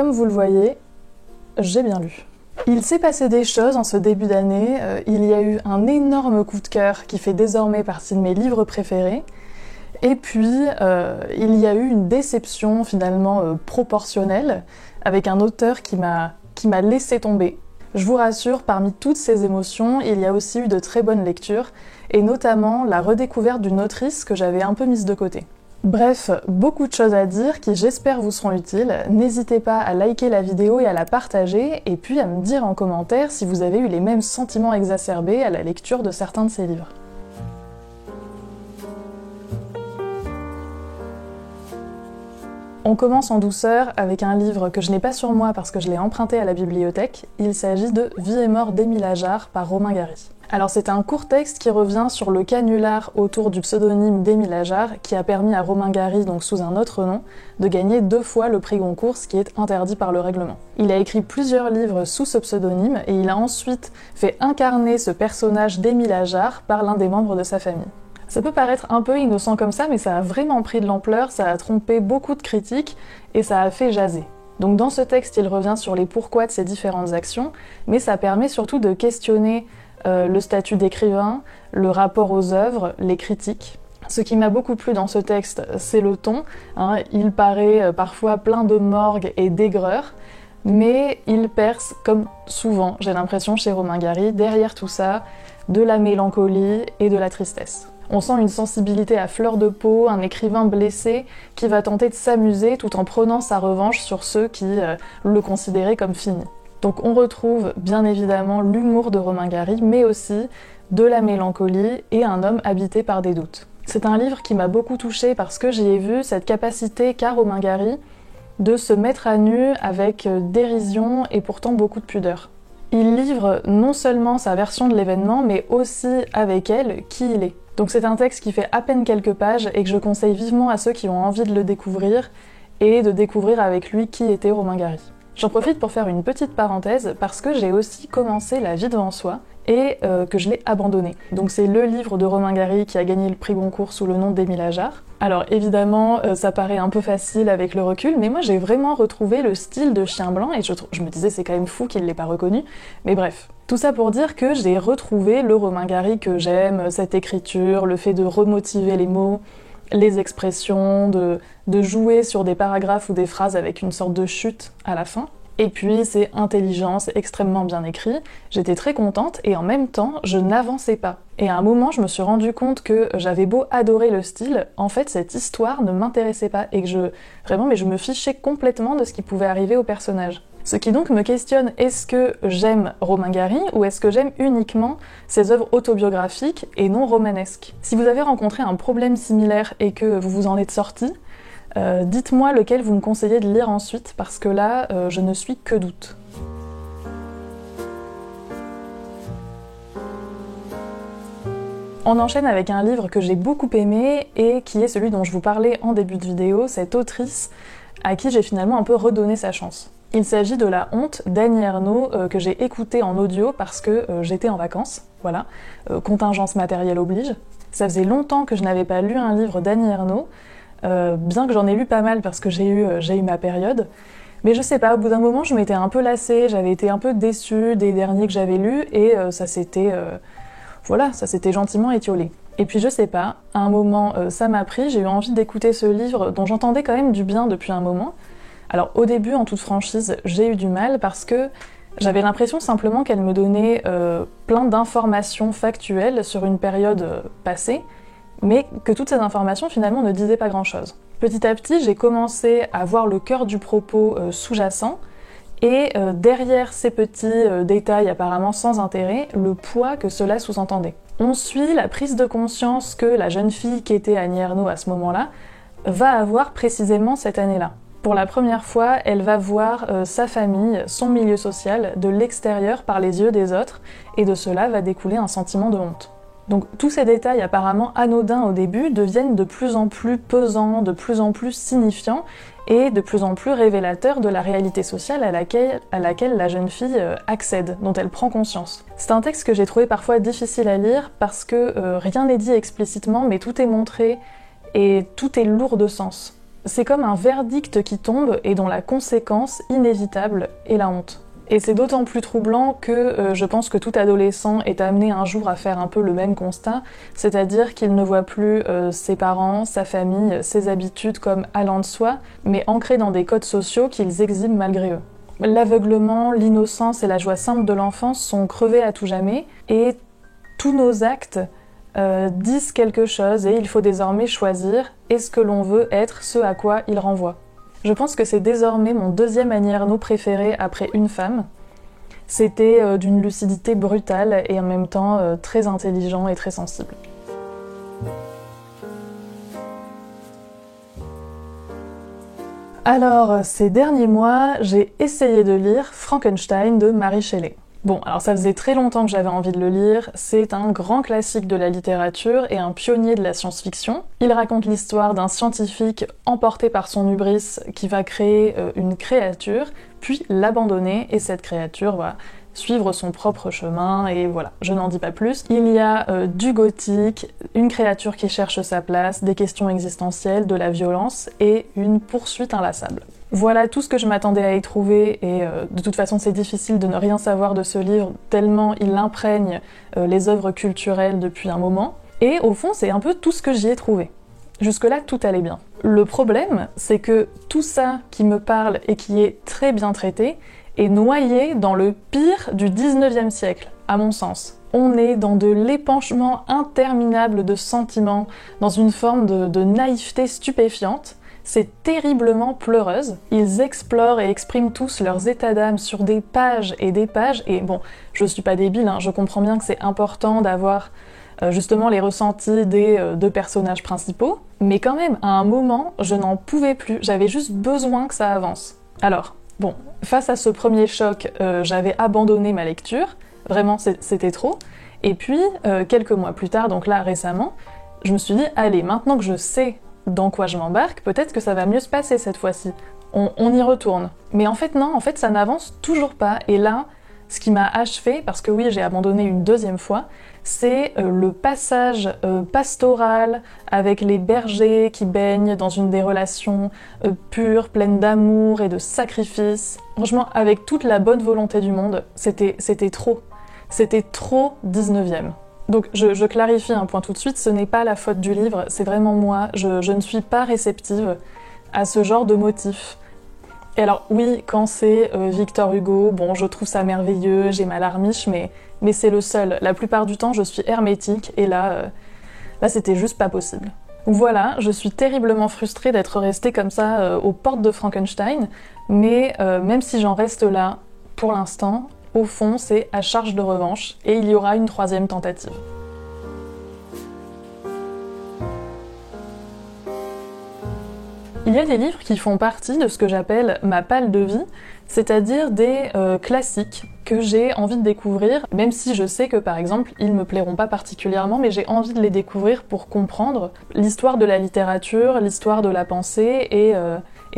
Comme vous le voyez, j'ai bien lu. Il s'est passé des choses en ce début d'année, il y a eu un énorme coup de cœur qui fait désormais partie de mes livres préférés, et puis il y a eu une déception finalement proportionnelle avec un auteur qui m'a laissé tomber. Je vous rassure, parmi toutes ces émotions, il y a aussi eu de très bonnes lectures, et notamment la redécouverte d'une autrice que j'avais un peu mise de côté. Bref, beaucoup de choses à dire qui j'espère vous seront utiles. N'hésitez pas à liker la vidéo et à la partager, et puis à me dire en commentaire si vous avez eu les mêmes sentiments exacerbés à la lecture de certains de ces livres. On commence en douceur avec un livre que je n'ai pas sur moi parce que je l'ai emprunté à la bibliothèque. Il s'agit de Vie et mort d'Émile Ajar par Romain Gary. Alors c'est un court texte qui revient sur le canular autour du pseudonyme d'Émile Ajar qui a permis à Romain Gary, donc sous un autre nom, de gagner 2 fois le prix Goncourt, ce qui est interdit par le règlement. Il a écrit plusieurs livres sous ce pseudonyme et il a ensuite fait incarner ce personnage d'Émile Ajar par l'un des membres de sa famille. Ça peut paraître un peu innocent comme ça, mais ça a vraiment pris de l'ampleur, ça a trompé beaucoup de critiques et ça a fait jaser. Donc dans ce texte, il revient sur les pourquoi de ces différentes actions, mais ça permet surtout de questionner le statut d'écrivain, le rapport aux œuvres, les critiques. Ce qui m'a beaucoup plu dans ce texte, c'est le ton. Il paraît parfois plein de morgue et d'aigreur, mais il perce, comme souvent, j'ai l'impression, chez Romain Gary, derrière tout ça, de la mélancolie et de la tristesse. On sent une sensibilité à fleur de peau, un écrivain blessé qui va tenter de s'amuser tout en prenant sa revanche sur ceux qui le considéraient comme fini. Donc on retrouve bien évidemment l'humour de Romain Gary, mais aussi de la mélancolie et un homme habité par des doutes. C'est un livre qui m'a beaucoup touchée parce que j'y ai vu cette capacité qu'a Romain Gary de se mettre à nu avec dérision et pourtant beaucoup de pudeur. Il livre non seulement sa version de l'événement, mais aussi avec elle qui il est. Donc c'est un texte qui fait à peine quelques pages et que je conseille vivement à ceux qui ont envie de le découvrir et de découvrir avec lui qui était Romain Gary. J'en profite pour faire une petite parenthèse parce que j'ai aussi commencé La vie devant soi et que je l'ai abandonné. Donc c'est le livre de Romain Gary qui a gagné le prix Goncourt sous le nom d'Émile Ajar. Alors évidemment, ça paraît un peu facile avec le recul, mais moi j'ai vraiment retrouvé le style de Chien blanc et je me disais c'est quand même fou qu'il l'ait pas reconnu. Mais bref, tout ça pour dire que j'ai retrouvé le Romain Gary que j'aime, cette écriture, le fait de remotiver les mots, les expressions, de jouer sur des paragraphes ou des phrases avec une sorte de chute à la fin. Et puis c'est intelligent, c'est extrêmement bien écrit, j'étais très contente et en même temps je n'avançais pas. Et à un moment je me suis rendu compte que j'avais beau adorer le style, en fait cette histoire ne m'intéressait pas et que je me fichais complètement de ce qui pouvait arriver au personnage. Ce qui donc me questionne, est-ce que j'aime Romain Gary ou est-ce que j'aime uniquement ses œuvres autobiographiques et non romanesques? Si vous avez rencontré un problème similaire et que vous vous en êtes sorti, dites-moi lequel vous me conseillez de lire ensuite, parce que là, je ne suis que doute. On enchaîne avec un livre que j'ai beaucoup aimé et qui est celui dont je vous parlais en début de vidéo, cette autrice à qui j'ai finalement un peu redonné sa chance. Il s'agit de La honte d'Annie Ernaux que j'ai écouté en audio parce que j'étais en vacances, voilà, contingence matérielle oblige. Ça faisait longtemps que je n'avais pas lu un livre d'Annie Ernaux, bien que j'en ai lu pas mal parce que j'ai eu ma période. Mais je sais pas, au bout d'un moment je m'étais un peu lassée, j'avais été un peu déçue des derniers que j'avais lus et ça s'était gentiment étiolé. Et puis je sais pas, à un moment ça m'a pris, j'ai eu envie d'écouter ce livre dont j'entendais quand même du bien depuis un moment. Alors au début, en toute franchise, j'ai eu du mal parce que j'avais l'impression simplement qu'elle me donnait plein d'informations factuelles sur une période passée, mais que toutes ces informations finalement ne disaient pas grand-chose. Petit à petit, j'ai commencé à voir le cœur du propos sous-jacent, et derrière ces petits détails apparemment sans intérêt, le poids que cela sous-entendait. On suit la prise de conscience que la jeune fille qui était Annie Ernaux à ce moment-là va avoir précisément cette année-là. Pour la première fois, elle va voir sa famille, son milieu social, de l'extérieur par les yeux des autres, et de cela va découler un sentiment de honte. Donc tous ces détails apparemment anodins au début deviennent de plus en plus pesants, de plus en plus signifiants, et de plus en plus révélateurs de la réalité sociale à laquelle la jeune fille accède, dont elle prend conscience. C'est un texte que j'ai trouvé parfois difficile à lire parce que rien n'est dit explicitement, mais tout est montré et tout est lourd de sens. c'est comme un verdict qui tombe et dont la conséquence inévitable est la honte. Et c'est d'autant plus troublant que je pense que tout adolescent est amené un jour à faire un peu le même constat, c'est-à-dire qu'il ne voit plus ses parents, sa famille, ses habitudes comme allant de soi, mais ancrés dans des codes sociaux qu'ils exhibent malgré eux. L'aveuglement, l'innocence et la joie simple de l'enfance sont crevés à tout jamais, et tous nos actes disent quelque chose, et il faut désormais choisir est-ce que l'on veut être ce à quoi il renvoie. Je pense que c'est désormais mon deuxième Annie Ernaux préféré après Une femme. C'était d'une lucidité brutale et en même temps très intelligent et très sensible. Alors, ces derniers mois, j'ai essayé de lire Frankenstein de Mary Shelley. Bon, alors ça faisait très longtemps que j'avais envie de le lire, c'est un grand classique de la littérature et un pionnier de la science-fiction. Il raconte l'histoire d'un scientifique emporté par son hubris qui va créer une créature, puis l'abandonner, et cette créature va suivre son propre chemin, et voilà, je n'en dis pas plus. Il y a du gothique, une créature qui cherche sa place, des questions existentielles, de la violence, et une poursuite inlassable. Voilà tout ce que je m'attendais à y trouver, et de toute façon c'est difficile de ne rien savoir de ce livre tellement il imprègne les œuvres culturelles depuis un moment, et au fond c'est un peu tout ce que j'y ai trouvé. Jusque-là tout allait bien. Le problème c'est que tout ça qui me parle et qui est très bien traité est noyé dans le pire du 19e siècle, à mon sens. On est dans de l'épanchement interminable de sentiments, dans une forme de naïveté stupéfiante. C'est terriblement pleureuse. Ils explorent et expriment tous leurs états d'âme sur des pages, et bon, je suis pas débile, hein, je comprends bien que c'est important d'avoir justement les ressentis des deux personnages principaux, mais quand même, à un moment, je n'en pouvais plus, j'avais juste besoin que ça avance. Alors, bon, face à ce premier choc, j'avais abandonné ma lecture, vraiment c'était trop, et puis, quelques mois plus tard, donc là récemment, je me suis dit, allez, maintenant que je sais dans quoi je m'embarque, peut-être que ça va mieux se passer cette fois-ci. On y retourne. Mais en fait non, en fait ça n'avance toujours pas. Et là, ce qui m'a achevé, parce que oui j'ai abandonné une deuxième fois, c'est le passage pastoral avec les bergers qui baignent dans une des relations pures, pleines d'amour et de sacrifice. Franchement, avec toute la bonne volonté du monde, c'était trop. C'était trop 19e. Donc je clarifie un point tout de suite, ce n'est pas la faute du livre, c'est vraiment moi, je ne suis pas réceptive à ce genre de motif. Et alors oui, quand c'est Victor Hugo, bon je trouve ça merveilleux, j'ai ma larmiche, mais c'est le seul. La plupart du temps je suis hermétique, et là c'était juste pas possible. Donc voilà, je suis terriblement frustrée d'être restée comme ça aux portes de Frankenstein, mais même si j'en reste là, pour l'instant, au fond, c'est à charge de revanche, et il y aura une troisième tentative. Il y a des livres qui font partie de ce que j'appelle ma palle de vie, c'est-à-dire des classiques que j'ai envie de découvrir, même si je sais que par exemple ils me plairont pas particulièrement, mais j'ai envie de les découvrir pour comprendre l'histoire de la littérature, l'histoire de la pensée, et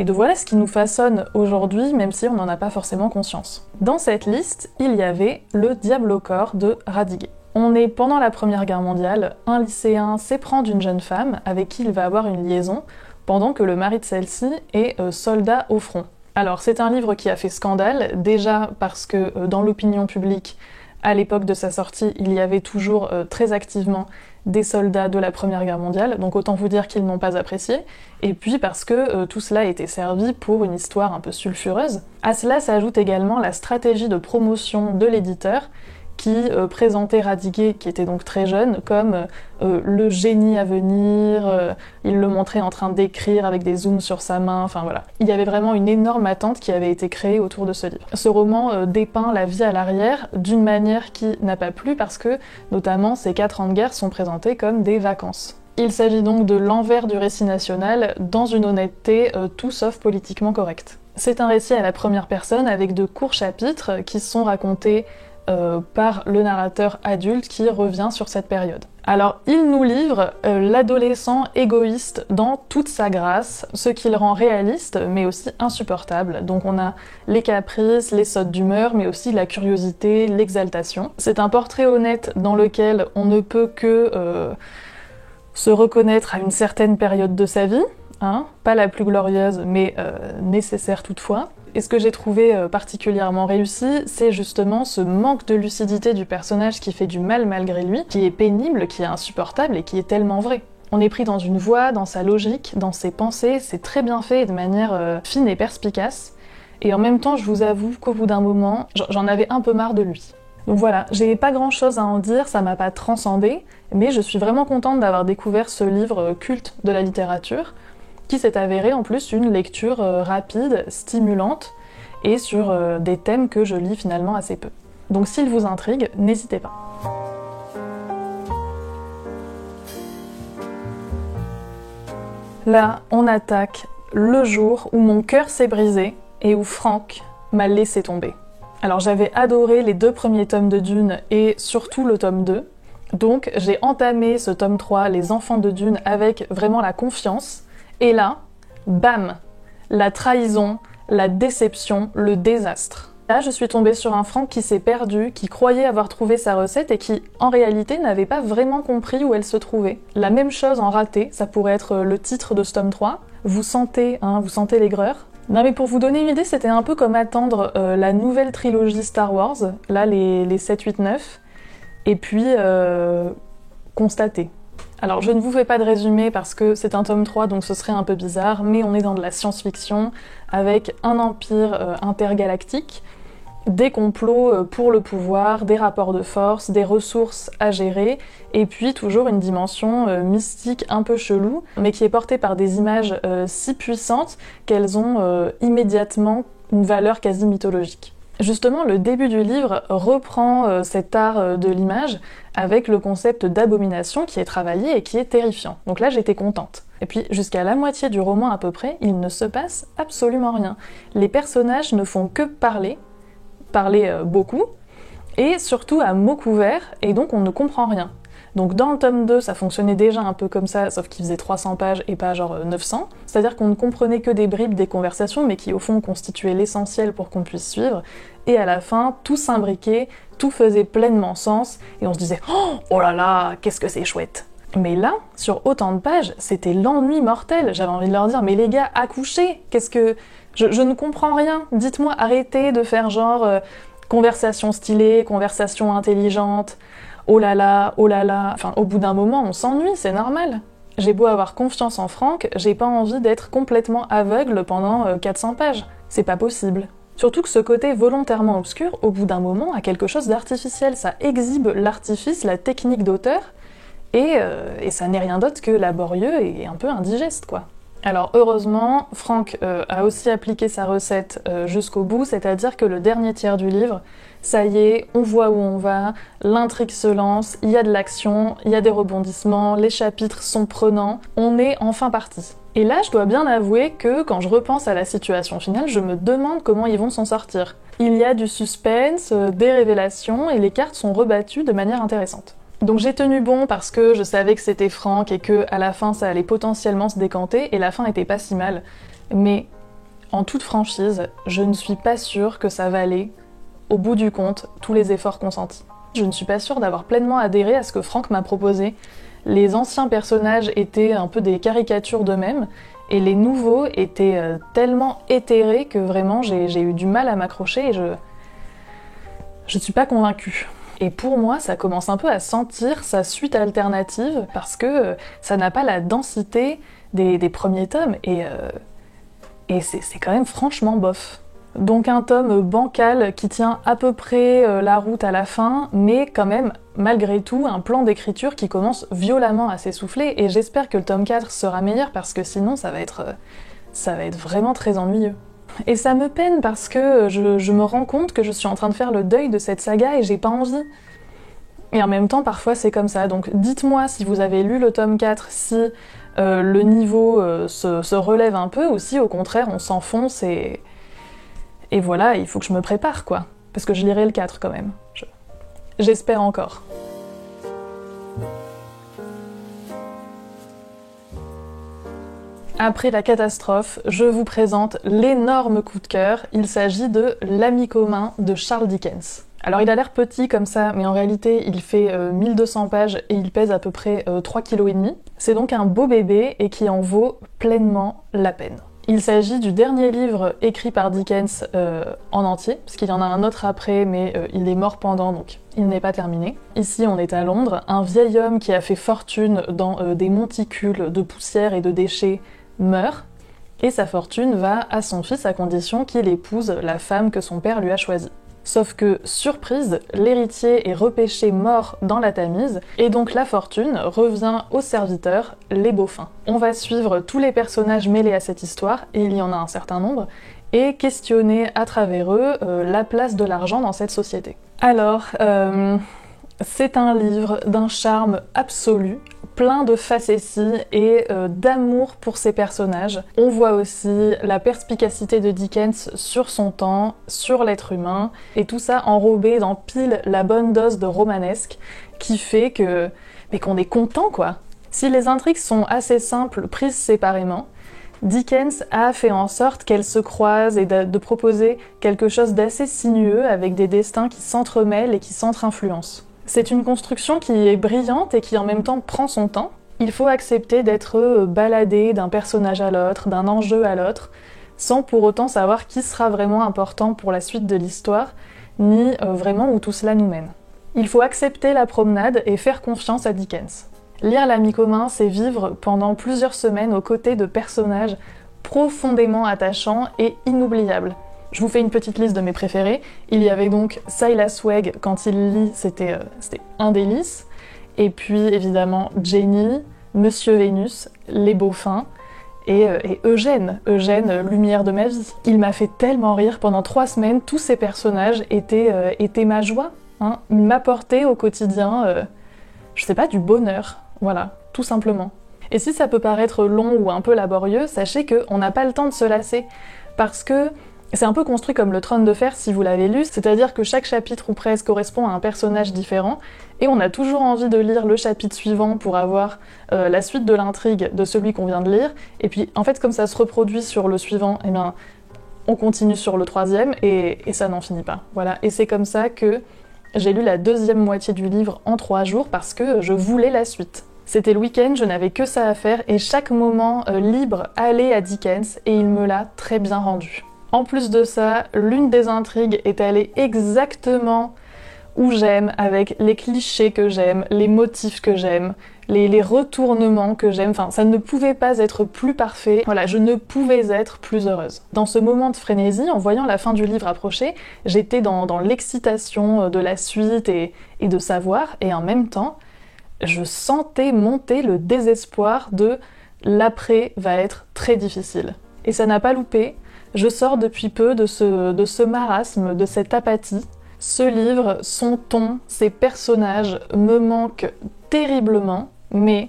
de voilà ce qui nous façonne aujourd'hui, même si on n'en a pas forcément conscience. Dans cette liste, il y avait Le Diable au corps de Radiguet. On est pendant la Première Guerre mondiale, un lycéen s'éprend d'une jeune femme avec qui il va avoir une liaison, pendant que le mari de celle-ci est soldat au front. Alors c'est un livre qui a fait scandale, déjà parce que dans l'opinion publique, à l'époque de sa sortie, il y avait toujours très activement des soldats de la Première Guerre mondiale, donc autant vous dire qu'ils n'ont pas apprécié, et puis parce que tout cela était servi pour une histoire un peu sulfureuse. À cela s'ajoute également la stratégie de promotion de l'éditeur, qui présentait Radiguet, qui était donc très jeune, comme le génie à venir, il le montrait en train d'écrire avec des zooms sur sa main, enfin voilà. Il y avait vraiment une énorme attente qui avait été créée autour de ce livre. Ce roman dépeint la vie à l'arrière d'une manière qui n'a pas plu parce que, notamment, ces 4 ans de guerre sont présentés comme des vacances. Il s'agit donc de l'envers du récit national dans une honnêteté tout sauf politiquement correcte. C'est un récit à la première personne avec de courts chapitres qui sont racontés par le narrateur adulte qui revient sur cette période. Alors, il nous livre l'adolescent égoïste dans toute sa grâce, ce qui le rend réaliste, mais aussi insupportable. Donc on a les caprices, les sautes d'humeur, mais aussi la curiosité, l'exaltation. C'est un portrait honnête dans lequel on ne peut que se reconnaître à une certaine période de sa vie, hein, pas la plus glorieuse, mais nécessaire toutefois. Et ce que j'ai trouvé particulièrement réussi, c'est justement ce manque de lucidité du personnage qui fait du mal malgré lui, qui est pénible, qui est insupportable et qui est tellement vrai. On est pris dans une voie, dans sa logique, dans ses pensées, c'est très bien fait et de manière fine et perspicace. Et en même temps, je vous avoue qu'au bout d'un moment, j'en avais un peu marre de lui. Donc voilà, j'ai pas grand chose à en dire, ça m'a pas transcendée, mais je suis vraiment contente d'avoir découvert ce livre culte de la littérature, qui s'est avéré en plus une lecture rapide, stimulante, et sur des thèmes que je lis finalement assez peu. Donc s'il vous intrigue, n'hésitez pas. Là, on attaque le jour où mon cœur s'est brisé et où Franck m'a laissé tomber. Alors j'avais adoré les 2 premiers tomes de Dune et surtout le tome 2, donc j'ai entamé ce tome 3, Les Enfants de Dune, avec vraiment la confiance, et là, bam, la trahison, la déception, le désastre. Là, je suis tombée sur un Franck qui s'est perdu, qui croyait avoir trouvé sa recette et qui, en réalité, n'avait pas vraiment compris où elle se trouvait. La même chose en raté, ça pourrait être le titre de ce tome 3. Vous sentez l'aigreur. Non mais pour vous donner une idée, c'était un peu comme attendre la nouvelle trilogie Star Wars, là les 7, 8, 9, et puis constater. Alors je ne vous fais pas de résumé parce que c'est un tome 3 donc ce serait un peu bizarre, mais on est dans de la science-fiction avec un empire intergalactique, des complots pour le pouvoir, des rapports de force, des ressources à gérer, et puis toujours une dimension mystique un peu chelou, mais qui est portée par des images si puissantes qu'elles ont immédiatement une valeur quasi mythologique. Justement, le début du livre reprend cet art de l'image avec le concept d'abomination qui est travaillé et qui est terrifiant. Donc là, j'étais contente. Et puis, jusqu'à la moitié du roman à peu près, il ne se passe absolument rien. Les personnages ne font que parler beaucoup, et surtout à mots couverts, et donc on ne comprend rien. Donc dans le tome 2, ça fonctionnait déjà un peu comme ça, sauf qu'il faisait 300 pages et pas genre 900, c'est-à-dire qu'on ne comprenait que des bribes des conversations, mais qui au fond constituaient l'essentiel pour qu'on puisse suivre, et à la fin, tout s'imbriquait, tout faisait pleinement sens, et on se disait « Oh là là, qu'est-ce que c'est chouette !» Mais là, sur autant de pages, c'était l'ennui mortel, j'avais envie de leur dire « Mais les gars, accouchez ! Qu'est-ce que... Je ne comprends rien, dites-moi, arrêtez de faire genre conversation stylée, conversation intelligente, oh là là, enfin au bout d'un moment on s'ennuie, c'est normal. J'ai beau avoir confiance en Franck, j'ai pas envie d'être complètement aveugle pendant 400 pages, c'est pas possible. Surtout que ce côté volontairement obscur, au bout d'un moment, a quelque chose d'artificiel, ça exhibe l'artifice, la technique d'auteur, et ça n'est rien d'autre que laborieux et un peu indigeste quoi. Alors heureusement, Franck a aussi appliqué sa recette jusqu'au bout, c'est-à-dire que le dernier tiers du livre, ça y est, on voit où on va, l'intrigue se lance, il y a de l'action, il y a des rebondissements, les chapitres sont prenants, on est enfin parti. Et là, je dois bien avouer que quand je repense à la situation finale, je me demande comment ils vont s'en sortir. Il y a du suspense, des révélations, et les cartes sont rebattues de manière intéressante. Donc j'ai tenu bon parce que je savais que c'était Franck et que à la fin ça allait potentiellement se décanter et la fin était pas si mal. Mais en toute franchise, je ne suis pas sûre que ça valait, au bout du compte, tous les efforts consentis. Je ne suis pas sûre d'avoir pleinement adhéré à ce que Franck m'a proposé. Les anciens personnages étaient un peu des caricatures d'eux-mêmes et les nouveaux étaient tellement éthérés que vraiment j'ai eu du mal à m'accrocher et je suis pas convaincue. Et pour moi, ça commence un peu à sentir sa suite alternative parce que ça n'a pas la densité des premiers tomes et c'est quand même franchement bof. Donc un tome bancal qui tient à peu près la route à la fin, mais quand même, malgré tout, un plan d'écriture qui commence violemment à s'essouffler et j'espère que le tome 4 sera meilleur parce que sinon ça va être vraiment très ennuyeux. Et ça me peine parce que je me rends compte que je suis en train de faire le deuil de cette saga et j'ai pas envie. Et en même temps, parfois c'est comme ça. Donc dites-moi si vous avez lu le tome 4, si le niveau se relève un peu, ou si au contraire on s'enfonce et voilà, il faut que je me prépare quoi. Parce que je lirai le 4 quand même. J'espère encore. Après la catastrophe, je vous présente l'énorme coup de cœur, il s'agit de L'ami commun de Charles Dickens. Alors il a l'air petit comme ça, mais en réalité il fait 1200 pages et il pèse à peu près 3,5 kg. C'est donc un beau bébé et qui en vaut pleinement la peine. Il s'agit du dernier livre écrit par Dickens en entier, parce qu'il y en a un autre après, mais il est mort pendant, donc il n'est pas terminé. Ici, on est à Londres. Un vieil homme qui a fait fortune dans des monticules de poussière et de déchets meurt, et sa fortune va à son fils à condition qu'il épouse la femme que son père lui a choisie. Sauf que, surprise, l'héritier est repêché mort dans la Tamise, et donc la fortune revient aux serviteurs, les Beaufins. On va suivre tous les personnages mêlés à cette histoire, et il y en a un certain nombre, et questionner à travers eux la place de l'argent dans cette société. Alors, c'est un livre d'un charme absolu, plein de facéties et d'amour pour ses personnages. On voit aussi la perspicacité de Dickens sur son temps, sur l'être humain, et tout ça enrobé dans pile la bonne dose de romanesque qui fait qu'on est content quoi. Si les intrigues sont assez simples, prises séparément, Dickens a fait en sorte qu'elles se croisent et de proposer quelque chose d'assez sinueux avec des destins qui s'entremêlent et qui s'entre-influencent. C'est une construction qui est brillante et qui en même temps prend son temps. Il faut accepter d'être baladé d'un personnage à l'autre, d'un enjeu à l'autre, sans pour autant savoir qui sera vraiment important pour la suite de l'histoire, ni vraiment où tout cela nous mène. Il faut accepter la promenade et faire confiance à Dickens. Lire L'Ami commun, c'est vivre pendant plusieurs semaines aux côtés de personnages profondément attachants et inoubliables. Je vous fais une petite liste de mes préférés. Il y avait donc Silas Wegg, quand il lit, c'était un délice. Et puis évidemment Jenny, Monsieur Vénus, les Beaufins et Eugène, lumière de ma vie. Il m'a fait tellement rire pendant 3 semaines, tous ces personnages étaient ma joie. Hein. Ils m'apportaient au quotidien, je sais pas, du bonheur. Voilà, tout simplement. Et si ça peut paraître long ou un peu laborieux, sachez qu'on n'a pas le temps de se lasser. Parce que c'est un peu construit comme le Trône de Fer si vous l'avez lu, c'est-à-dire que chaque chapitre ou presque correspond à un personnage différent, et on a toujours envie de lire le chapitre suivant pour avoir la suite de l'intrigue de celui qu'on vient de lire, et puis en fait comme ça se reproduit sur le suivant, eh bien on continue sur le 3e, et ça n'en finit pas. Voilà, et c'est comme ça que j'ai lu la 2e moitié du livre en 3 jours, parce que je voulais la suite. C'était le week-end, je n'avais que ça à faire, et chaque moment libre allait à Dickens, et il me l'a très bien rendu. En plus de ça, l'une des intrigues est allée exactement où j'aime, avec les clichés que j'aime, les motifs que j'aime, les retournements que j'aime, enfin ça ne pouvait pas être plus parfait, voilà, je ne pouvais être plus heureuse. Dans ce moment de frénésie, en voyant la fin du livre approcher, j'étais dans l'excitation de la suite et de savoir, et en même temps, je sentais monter le désespoir de l'après va être très difficile. Et ça n'a pas loupé. Je sors depuis peu de ce marasme, de cette apathie. Ce livre, son ton, ses personnages me manquent terriblement, mais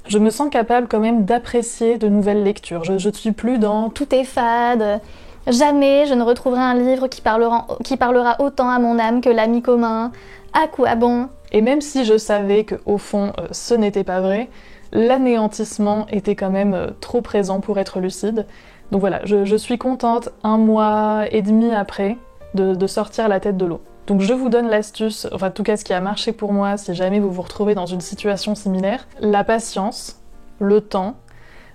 je me sens capable quand même d'apprécier de nouvelles lectures. Je ne suis plus dans « tout est fade », jamais je ne retrouverai un livre qui parlera autant à mon âme que L'Ami commun, à quoi bon ? Et même si je savais qu'au fond ce n'était pas vrai, l'anéantissement était quand même trop présent pour être lucide. Donc voilà, je suis contente 1 mois et demi après de sortir la tête de l'eau. Donc je vous donne l'astuce, enfin en tout cas ce qui a marché pour moi si jamais vous vous retrouvez dans une situation similaire, la patience, le temps,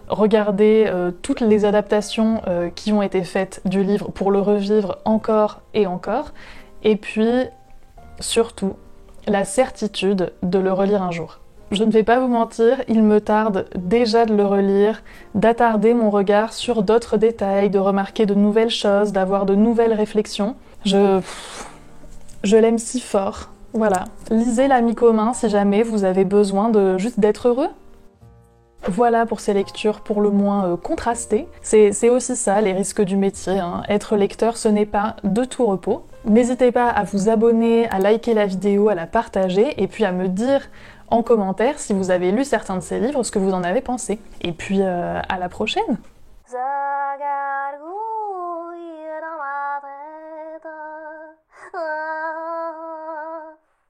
regardez toutes les adaptations qui ont été faites du livre pour le revivre encore et encore, et puis surtout la certitude de le relire un jour. Je ne vais pas vous mentir, il me tarde déjà de le relire, d'attarder mon regard sur d'autres détails, de remarquer de nouvelles choses, d'avoir de nouvelles réflexions. Je l'aime si fort. Voilà. Lisez L'Ami commun si jamais vous avez besoin juste d'être heureux. Voilà pour ces lectures pour le moins contrastées. C'est aussi ça, les risques du métier. Hein. Être lecteur, ce n'est pas de tout repos. N'hésitez pas à vous abonner, à liker la vidéo, à la partager, et puis à me dire en commentaire si vous avez lu certains de ces livres, ce que vous en avez pensé. Et puis à la prochaine!